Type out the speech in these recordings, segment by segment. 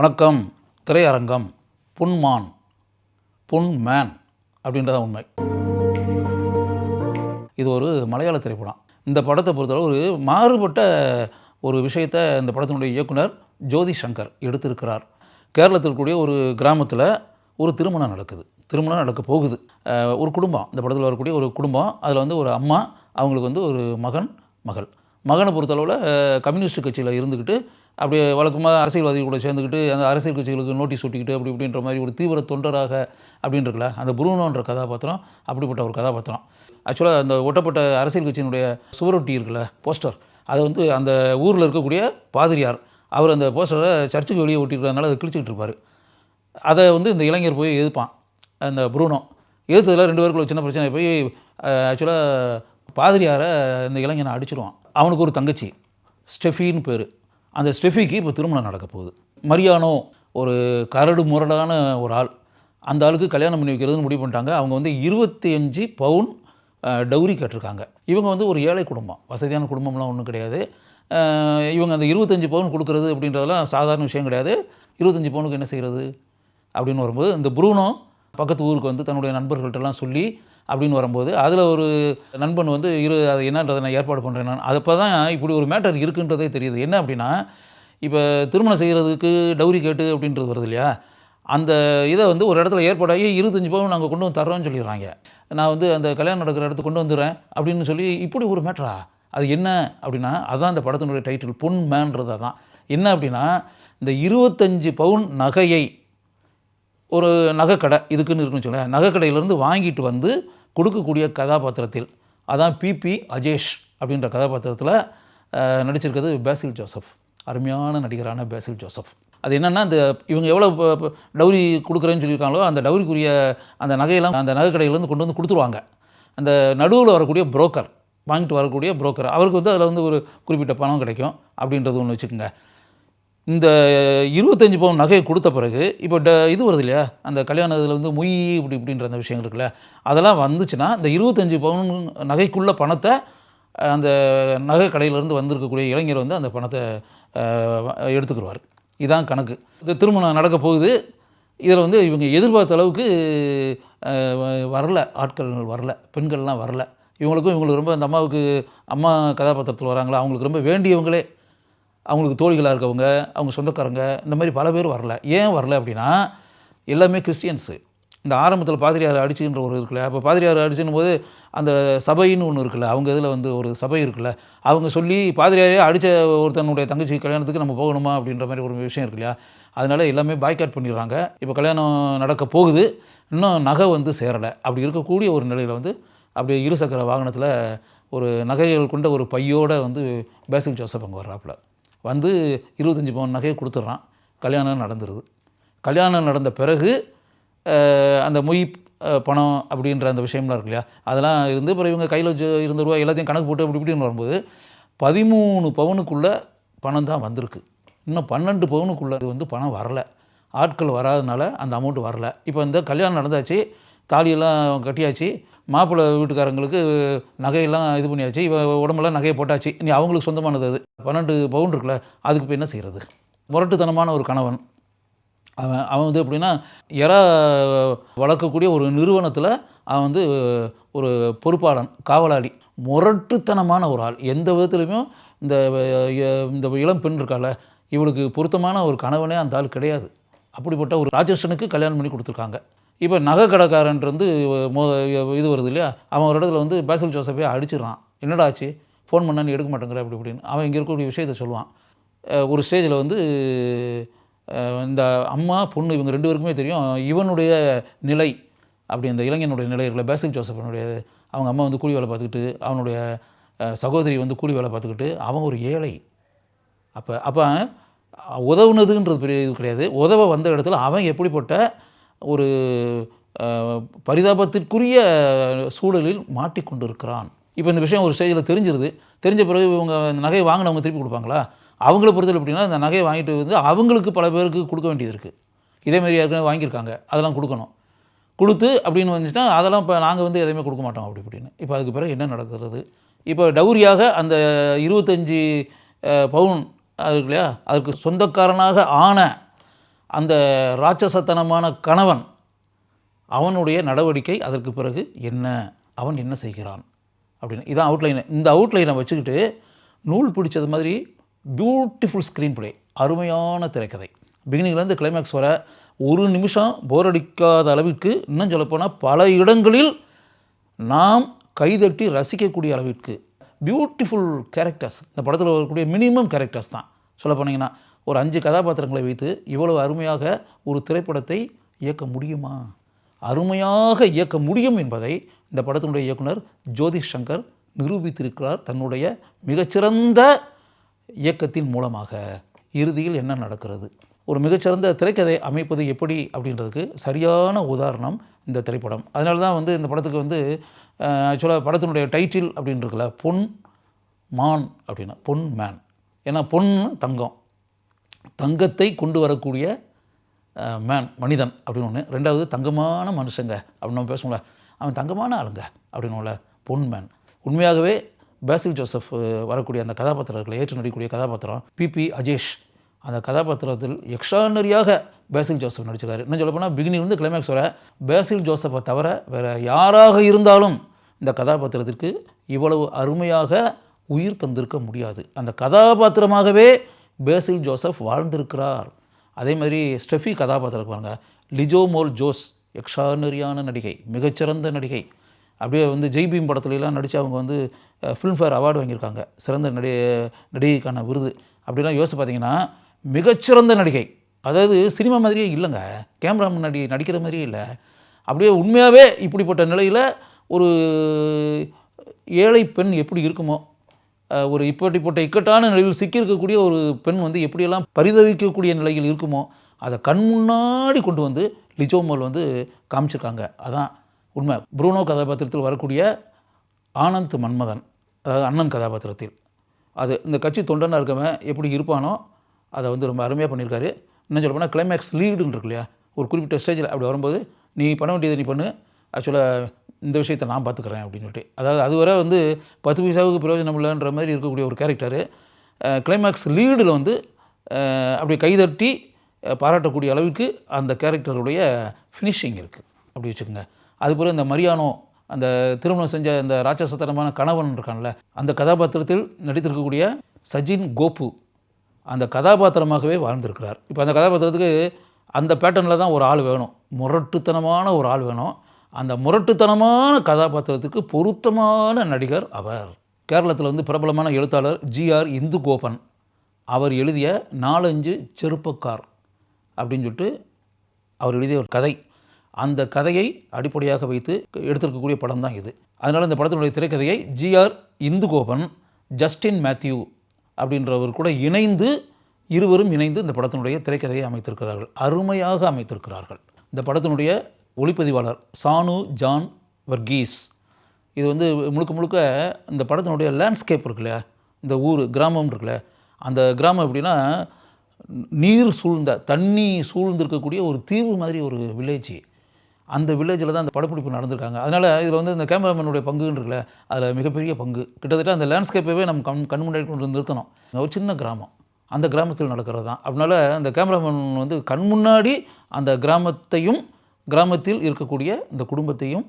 வணக்கம். திரையரங்கம் புன்மான் புன்மேன் அப்படின்றத உண்மை. இது ஒரு மலையாள திரைப்படம். இந்த படத்தை பொறுத்தளவு ஒரு மாறுபட்ட ஒரு விஷயத்தை இந்த படத்தினுடைய இயக்குனர் ஜோதி சங்கர் எடுத்திருக்கிறார். கேரளத்தில் கூடிய ஒரு கிராமத்தில் ஒரு திருமணம் நடக்குது. திருமணம் நடக்க போகுது. ஒரு குடும்பம், இந்த படத்தில் வரக்கூடிய ஒரு குடும்பம். அதில் வந்து ஒரு அம்மா, அவங்களுக்கு வந்து ஒரு மகன், மகள். மகனை பொறுத்தளவில் கம்யூனிஸ்ட் கட்சியில் இருந்துக்கிட்டு அப்படியே வழக்கமாக அரசியல்வாதி கூட சேர்ந்துக்கிட்டு அந்த அரசியல் கட்சிகளுக்கு நோட்டீஸ் ஒட்டிக்கிட்டு அப்படி இப்படின்ற மாதிரி ஒரு தீவிர தொண்டராக அப்படின்னு இருக்குல்ல, அந்த புரூனோன்ற கதாபாத்திரம் அப்படிப்பட்ட ஒரு கதாபாத்திரம். ஆக்சுவலாக அந்த ஒட்டப்பட்ட அரசியல் கட்சியினுடைய சுவரொட்டி இருக்குல்ல, போஸ்டர், அதை வந்து அந்த ஊரில் இருக்கக்கூடிய பாதிரியார் அவர் அந்த போஸ்டரை சர்ச்சுக்கு வெளியே ஒட்டியிருக்கிறதுனால அதை கிழிச்சிக்கிட்டு இருப்பார். அதை வந்து இந்த இளைஞர் போய் எதிர்ப்பான். அந்த புரூனோ எதிர்த்ததில் 2 பேருக்குள்ள சின்ன பிரச்சனை போய் ஆக்சுவலாக பாதிரியாரை இந்த இளைஞனை அடிச்சிடுவான். அவனுக்கு ஒரு தங்கச்சி ஸ்டெஃபின்னு பேர். அந்த ஸ்டெஃபிக்கு இப்போ திருமணம் நடக்க போகுது. மரியானோ ஒரு கரடு முரடான ஒரு ஆள். அந்த ஆளுக்கு கல்யாணம் பண்ணி வைக்கிறதுன்னு முடிவு பண்ணிட்டாங்க. அவங்க வந்து 25 பவுன் டவுரி கேட்டிருக்காங்க. இவங்க வந்து ஒரு ஏழை குடும்பம், வசதியான குடும்பம்லாம் ஒன்றும் கிடையாது. இவங்க அந்த 25 பவுன் கொடுக்குறது அப்படின்றதெல்லாம் சாதாரண விஷயம் கிடையாது. 25 பவுனுக்கு என்ன செய்கிறது அப்படின்னு வரும்போது, இந்த புரூனோ பக்கத்து ஊருக்கு வந்து தன்னுடைய நண்பர்கள்ட்டெல்லாம் சொல்லி அப்படின்னு வரும்போது, அதில் ஒரு நண்பன் வந்து அது என்னன்றதை நான் ஏற்பாடு பண்ணுறேன் நான். அப்போ தான் இப்படி ஒரு மேட்டர் இருக்குன்றதே தெரியுது. என்ன அப்படின்னா, இப்போ திருமணம் செய்கிறதுக்கு டவுரி கேட்டு அப்படின்றது வருது இல்லையா, அந்த இதை வந்து ஒரு இடத்துல ஏற்பாடாகி 25 பவுன் நாங்கள் கொண்டு வந்து தர்றோம்னு சொல்லிடுறாங்க. நான் வந்து அந்த கல்யாணம் நடக்கிற இடத்துக்கு கொண்டு வந்துடுறேன் அப்படின்னு சொல்லி, இப்படி ஒரு மேட்டரா? அது என்ன அப்படின்னா, அதுதான் இந்த படத்தினுடைய டைட்டில், பொன் மேன்றது. தான் என்ன அப்படின்னா, இந்த 25 பவுன் நகையை ஒரு நகைக்கடை இதுக்குன்னு இருக்குன்னு வச்சுக்கோங்களேன், நகைக்கடையிலேருந்து வாங்கிட்டு வந்து கொடுக்கக்கூடிய கதாபாத்திரத்தில், அதான் பிபி அஜேஷ் அப்படின்ற கதாபாத்திரத்தில் நடிச்சிருக்கிறது பேசில் ஜோசப். அருமையான நடிகரான பேசில் ஜோசப். அது என்னென்னா, இந்த இவங்க எவ்வளோ டவுரி கொடுக்குறேன்னு சொல்லியிருக்காங்களோ அந்த டவுரிக்குரிய அந்த நகையெல்லாம் அந்த நகைக்கடையிலேருந்து கொண்டு வந்து கொடுத்துருவாங்க. அந்த நடுவில் வரக்கூடிய புரோக்கர், வாங்கிட்டு வரக்கூடிய புரோக்கர், அவருக்கு வந்து அதில் வந்து ஒரு குறிப்பிட்ட பணம் கிடைக்கும் அப்படின்றது ஒன்று வச்சுக்கோங்க. இந்த 25 பவுன் நகையை கொடுத்த பிறகு இப்போ இது வருது இல்லையா, அந்த கல்யாண இதில் வந்து மொய் இப்படின்ற அந்த விஷயங்கள் இருக்குல்ல, அதெல்லாம் வந்துச்சுன்னா இந்த 25 பவுன் நகைக்குள்ள பணத்தை அந்த நகை கடையிலேருந்து வந்திருக்கக்கூடிய இளைஞர் வந்து அந்த பணத்தை எடுத்துக்கிடுவார். இதுதான் கணக்கு. இந்த திருமணம் நடக்க போகுது. இதில் வந்து இவங்க எதிர்பார்த்த அளவுக்கு வரல, ஆட்கள் வரல, பெண்கள்லாம் வரல. இவங்களுக்கு ரொம்ப, அந்த அம்மாவுக்கு, அம்மா கதாபாத்திரத்தில் வராங்களா, அவங்களுக்கு ரொம்ப வேண்டியவங்களே, அவங்களுக்கு தோழிகளாக இருக்கவங்க, அவங்க சொந்தக்காரங்க, இந்த மாதிரி பல பேர் வரல. ஏன் வரல அப்படின்னா, எல்லாமே கிறிஸ்டியன்ஸு. இந்த ஆரம்பத்தில் பாதிரியார் அடிச்சுன்ற ஒரு இருக்குல்ல, அப்போ பாதிரியார் அடிச்சுன்னும் போது அந்த சபைன்னு ஒன்று இருக்குல்ல, அவங்க இதில் வந்து ஒரு சபை இருக்குல்ல, அவங்க சொல்லி பாதிரியாரே அடித்த ஒருத்தனுடைய தங்கச்சி கல்யாணத்துக்கு நம்ம போகணுமா அப்படின்ற மாதிரி ஒரு விஷயம் இருக்கு இல்லையா, அதனால் எல்லாமே பாய்காட் பண்ணிடுறாங்க. இப்போ கல்யாணம் நடக்க போகுது, இன்னும் நகை வந்து சேரலை. அப்படி இருக்கக்கூடிய ஒரு நிலையில் வந்து அப்படியே இருசக்கர வாகனத்தில் ஒரு நகைகள் கொண்ட ஒரு பையோடு வந்து பேசில் ஜோசப் அங்கே வர்றாப்புல. வந்து 25 பவுன் நகையை கொடுத்துட்றான். கல்யாணம் நடந்துருது. கல்யாணம் நடந்த பிறகு அந்த மொய் பணம் அப்படின்ற அந்த விஷயம்லாம் இருக்கு இல்லையா, அதெல்லாம் இருந்து அப்புறம் இவங்க கையில் இருந்த ரூபா எல்லாத்தையும் கணக்கு போட்டு அப்படி இப்படின்னு வரும்போது 13 பவுனுக்குள்ளே பணம் தான் வந்திருக்கு. இன்னும் 12 பவுனுக்குள்ளே வந்து பணம் வரலை. ஆட்கள் வராதனால அந்த அமௌண்ட்டு வரல. இப்போ இந்த கல்யாணம் நடந்தாச்சு, தாலியெல்லாம் கட்டியாச்சு, மாப்பிள்ளை வீட்டுக்காரங்களுக்கு நகையெல்லாம் இது பண்ணியாச்சு, உடம்பெல்லாம் நகையை போட்டாச்சு. இனி அவங்களுக்கு சொந்தமானது அது 12 பவுன் இருக்குல்ல, அதுக்கு இப்போ என்ன செய்கிறது? முரட்டுத்தனமான ஒரு கணவன். அவன் வந்து எப்படின்னா, வளர்க்கக்கூடிய ஒரு நிறுவனத்தில் அவன் வந்து ஒரு பொறுப்பாளன், காவலாளி, முரட்டுத்தனமான ஒரு ஆள். எந்த விதத்துலையுமே இந்த இளம் பெண் இருக்கால, இவளுக்கு பொருத்தமான ஒரு கணவனே அந்த ஆள் கிடையாது. அப்படிப்பட்ட ஒரு ராஜேஷனுக்கு கல்யாணம் பண்ணி கொடுத்துருக்காங்க. இப்போ நகை கடைக்காரன்ட்டு வந்து இது வருது இல்லையா, அவன் ஒரு இடத்துல வந்து பேசில் ஜோசப்பே அடிச்சிடறான். என்னடா ஆச்சு, ஃபோன் பண்ணா நீ எடுக்க மாட்டேங்கிற அப்படி இப்படின்னு. அவன் இங்கே இருக்கக்கூடிய விஷயத்தை சொல்லுவான். ஒரு ஸ்டேஜில் வந்து இந்த அம்மா பொண்ணு இவங்க 2 பேருக்குமே தெரியும் இவனுடைய நிலை, அப்படி அந்த இளைஞனுடைய நிலை இருக்குல்ல, பேசில் ஜோசப்பனுடைய, அவங்க அம்மா வந்து கூலி வேலை பார்த்துக்கிட்டு, அவனுடைய சகோதரி வந்து கூலி வேலை பார்த்துக்கிட்டு, அவன் ஒரு ஏழை. அப்போ உதவுனதுன்றது பெரிய இது கிடையாது. உதவ வந்த இடத்துல அவன் எப்படிப்பட்ட ஒரு பரிதாபத்திற்குரிய சூழலில் மாட்டிக்கொண்டு இருக்கிறான். இப்போ இந்த விஷயம் ஒரு ஸ்டேஜில் தெரிஞ்சிருது. தெரிஞ்ச பிறகு இவங்க இந்த நகையை வாங்கினவங்க திருப்பி கொடுப்பாங்களா? அவங்கள பொறுத்தவரை எப்படின்னா, இந்த நகையை வாங்கிட்டு வந்து அவங்களுக்கு பல பேருக்கு கொடுக்க வேண்டியது இருக்குது. இதேமாரி ஏற்கனவே வாங்கியிருக்காங்க, அதெல்லாம் கொடுக்கணும். கொடுத்து அப்படின்னு வந்துச்சுன்னா அதெல்லாம் இப்போ நாங்கள் வந்து எதையுமே கொடுக்க மாட்டோம் அப்படி இப்படின்னு. இப்போ அதுக்கு பிறகு என்ன நடக்கிறது? இப்போ டவுரியாக அந்த 25 பவுன் இருக்கு இல்லையா, அதுக்கு சொந்தக்காரனாக ஆன அந்த ராட்சசத்தனமான கணவன் அவனுடைய நடவடிக்கை அதற்கு பிறகு என்ன, அவன் என்ன செய்கிறான் அப்படின்னு இதான் அவுட்லைனை. இந்த அவுட்லைனை வச்சுக்கிட்டு நூல் பிடிச்சது மாதிரி பியூட்டிஃபுல் ஸ்க்ரீன் பிளே, அருமையான திரைக்கதை, பிகினிங்லேருந்து கிளைமேக்ஸ் வர ஒரு நிமிஷம் போர் அடிக்காத அளவிற்கு, இன்னும் சொல்லப்போனால் பல இடங்களில் நாம் கைதட்டி ரசிக்கக்கூடிய அளவிற்கு பியூட்டிஃபுல் கேரக்டர்ஸ். இந்த படத்தில் வரக்கூடிய மினிமம் கேரக்டர்ஸ் தான் சொல்ல போனீங்கன்னா ஒரு 5 கதாபாத்திரங்களை வைத்து இவ்வளவு அருமையாக ஒரு திரைப்படத்தை இயக்க முடியுமா? அருமையாக இயக்க முடியும் என்பதை இந்த படத்தினுடைய இயக்குனர் ஜோதி சங்கர் நிரூபித்திருக்கிறார் தன்னுடைய மிகச்சிறந்த இயக்கத்தின் மூலமாக. இறுதியில் என்ன நடக்கிறது, ஒரு மிகச்சிறந்த திரைக்கதை அமைப்பது எப்படி அப்படின்றதுக்கு சரியான உதாரணம் இந்த திரைப்படம். அதனால தான் இந்த படத்துக்கு ஆக்சுவலாக படத்தினுடைய டைட்டில் அப்படின்னு இருக்குல்ல, பொன் மான் அப்படின்னு, பொன் மேன். ஏன்னா பொன் தங்கம், தங்கத்தை கொண்டு வரக்கூடிய மேன் மனிதன் அப்படின்னு ஒன்று. ரெண்டாவது தங்கமான மனுஷங்க அப்படின்னு நம்ம பேசுவோம்ல, அவன் தங்கமான ஆளுங்க அப்படின்னும்ல, பொன் மேன். உண்மையாகவே பேசில் ஜோசப் வரக்கூடிய அந்த கதாபாத்திரத்தில் ஏற்று நடிக்கக்கூடிய கதாபாத்திரம் பிபி அஜேஷ், அந்த கதாபாத்திரத்தில் எக்ஸ்ட்ரானரியாக பேசில் ஜோசப் நடிச்சிருக்காரு. இன்னும் சொல்லப்போனால் பிகினிலிருந்து கிளைமேக்ஸ் வர பேசில் ஜோசப்பை தவிர வேறு யாராக இருந்தாலும் இந்த கதாபாத்திரத்திற்கு இவ்வளவு அருமையாக உயிர் தந்திருக்க முடியாது. அந்த கதாபாத்திரமாகவே பேசில் ஜோசப் வாழ்ந்திருக்கிறார். அதே மாதிரி ஸ்டெஃபி கதாபாத்திரம் பாருங்க, லிஜோ மோல் ஜோஸ் எக்ஸ்ட்ரானரியான நடிகை, மிகச்சிறந்த நடிகை. அப்படியே ஜெய்பீம் படத்துலலாம் நடித்து அவங்க ஃபிலிம்ஃபேர் அவார்டு வாங்கியிருக்காங்க, சிறந்த நடிகைக்கான விருது. அப்படிலாம் யோசிச்சு பார்த்தீங்கன்னா மிகச்சிறந்த நடிகை. அதாவது சினிமா மாதிரியே இல்லைங்க, கேமரா முன்னாடி நடிக்கிற மாதிரியே இல்லை. அப்படியே உண்மையாகவே இப்படிப்பட்ட நிலையில் ஒரு ஏழை பெண் எப்படி இருக்குமோ, ஒரு இப்படிப்பட்ட இக்கட்டான நிலையில் சிக்கியிருக்கக்கூடிய ஒரு பெண் எப்படியெல்லாம் பரிதவிக்கக்கூடிய நிலையில் இருக்குமோ அதை கண் முன்னாடி கொண்டு லிஜோமல் காமிச்சிருக்காங்க. அதான் உண்மை. ப்ரூனோ கதாபாத்திரத்தில் வரக்கூடிய ஆனந்த் மன்மதன், அதாவது அண்ணன் கதாபாத்திரத்தில், அது இந்த கட்சி தொண்டனாக இருக்கவன் எப்படி இருப்பானோ அதை ரொம்ப அருமையாக பண்ணியிருக்காரு. இன்னும் சொல்ல போனால் கிளைமேக்ஸ் லீடுன்னு இருக்கு இல்லையா, ஒரு குறிப்பிட்ட ஸ்டேஜில் அப்படி வரும்போது நீ பண்ண வேண்டியதை நீ பண்ணு, ஆக்சுவலாக இந்த விஷயத்தை நான் பார்த்துக்கிறேன் அப்படின்னு சொல்லிட்டு, அதாவது அதுவரை 10 பைசாவுக்கு பிரயோஜனம் இல்லைன்ற மாதிரி இருக்கக்கூடிய ஒரு கேரக்டரு கிளைமேக்ஸ் லீடில் அப்படி கைதட்டி பாராட்டக்கூடிய அளவுக்கு அந்த கேரக்டருடைய ஃபினிஷிங் இருக்குது அப்படி வச்சுக்கோங்க. அதுபோல் இந்த மரியானோ, அந்த திருமணம் செஞ்ச இந்த ராட்சசத்தனமான கணவன் இருக்கான்ல, அந்த கதாபாத்திரத்தில் நடித்திருக்கக்கூடிய சஜின் கோபு அந்த கதாபாத்திரமாகவே வாழ்ந்திருக்கிறார். இப்போ அந்த கதாபாத்திரத்துக்கு அந்த பேட்டர்னில் தான் ஒரு ஆள் வேணும், முரட்டுத்தனமான ஒரு ஆள் வேணும். அந்த முரட்டுத்தனமான கதாபாத்திரத்துக்கு பொருத்தமான நடிகர் அவர். கேரளத்தில் பிரபலமான எழுத்தாளர் ஜிஆர் இந்துகோபன் அவர் எழுதிய 4-5 செருப்பக்கார் அப்படின்னு சொல்லிட்டு அவர் எழுதிய ஒரு கதை, அந்த கதையை அடிப்படையாக வைத்து எடுத்திருக்கக்கூடிய படம் தான் இது. அதனால் இந்த படத்தினுடைய திரைக்கதையை ஜிஆர் இந்துகோபன், ஜஸ்டின் மேத்யூ அப்படின்றவர் கூட இருவரும் இணைந்து இந்த படத்தினுடைய திரைக்கதையை அமைத்திருக்கிறார்கள், அருமையாக அமைத்திருக்கிறார்கள். இந்த படத்தினுடைய ஒளிப்பதிவாளர் சானு ஜான் வர்கீஸ். இது முழுக்க முழுக்க இந்த படத்தினுடைய லேண்ட்ஸ்கேப் இருக்குல்ல, இந்த ஊர் கிராமம் இருக்குல்ல, அந்த கிராமம் எப்படின்னா நீர் சூழ்ந்த, தண்ணி சூழ்ந்திருக்கக்கூடிய ஒரு தீவு மாதிரி ஒரு வில்லேஜ். அந்த வில்லேஜில் தான் அந்த படப்பிடிப்பு நடந்திருக்காங்க. அதனால் இதில் இந்த கேமராமேனுடைய பங்குன்னு இருக்குல்ல, அதில் மிகப்பெரிய பங்கு. கிட்டத்தட்ட அந்த லேண்ட்ஸ்கேப்பவே நம்ம கண் முன்னாடி கொண்டு நிறுத்தணும். ஒரு சின்ன கிராமம், அந்த கிராமத்தில் நடக்கிறது தான். அதனால் அந்த கேமராமேன் கண் முன்னாடி அந்த கிராமத்தையும் கிராமத்தில் இருக்கக்கூடிய இந்த குடும்பத்தையும்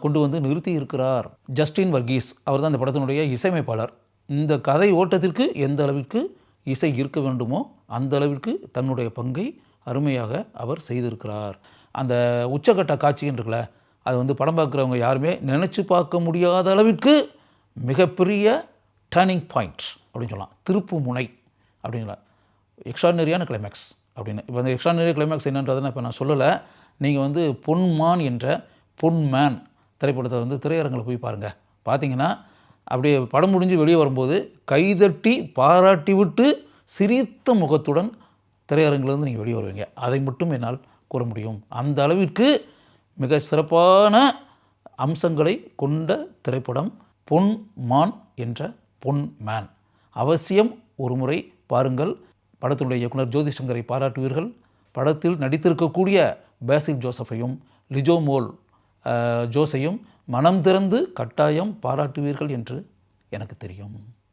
கொண்டு நிறுத்தி இருக்கிறார். ஜஸ்டின் வர்கீஸ் அவர் தான் இந்த படத்தினுடைய இசையமைப்பாளர். இந்த கதை ஓட்டத்திற்கு எந்த அளவிற்கு இசை இருக்க வேண்டுமோ அந்த அளவிற்கு தன்னுடைய பங்கை அருமையாக அவர் செய்திருக்கிறார். அந்த உச்சக்கட்ட காட்சின்னு இருக்குல்ல, அது படம் பார்க்குறவங்க யாருமே நினச்சி பார்க்க முடியாத அளவிற்கு மிகப்பெரிய டர்னிங் பாயிண்ட் அப்படின்னு சொல்லலாம், திருப்பு முனை அப்படிங்களா, எக்ஸ்ட்ரானரியான கிளைமேக்ஸ் அப்படின்னு. இப்போ அந்த எக்ஸ்ட்ரானரி கிளைமேக்ஸ் என்னன்றதை இப்போ நான் சொல்லலை. நீங்கள் பொன்மான் என்ற பொன்மேன் திரைப்படத்தை திரையரங்கில் போய் பாருங்கள். பார்த்தீங்கன்னா அப்படியே படம் முடிஞ்சு வெளியே வரும்போது கைதட்டி பாராட்டி விட்டு சிரித்த முகத்துடன் திரையரங்கிலிருந்து நீங்கள் வெளியே வருவீங்க. அதை மட்டும் என்னால் கூற முடியும். அந்த அளவிற்கு மிக சிறப்பான அம்சங்களை கொண்ட திரைப்படம் பொன்மான் என்ற பொன்மேன். அவசியம் ஒரு முறை பாருங்கள். படத்தினுடைய இயக்குனர் ஜோதி சங்கரை பாராட்டுவீர்கள். படத்தில் நடித்திருக்கக்கூடிய பேசில் ஜோசஃபையும் லிஜோ மோல் ஜோஸையும் மனம் திறந்து கட்டாயம் பாராட்டுவீர்கள் என்று எனக்கு தெரியும்.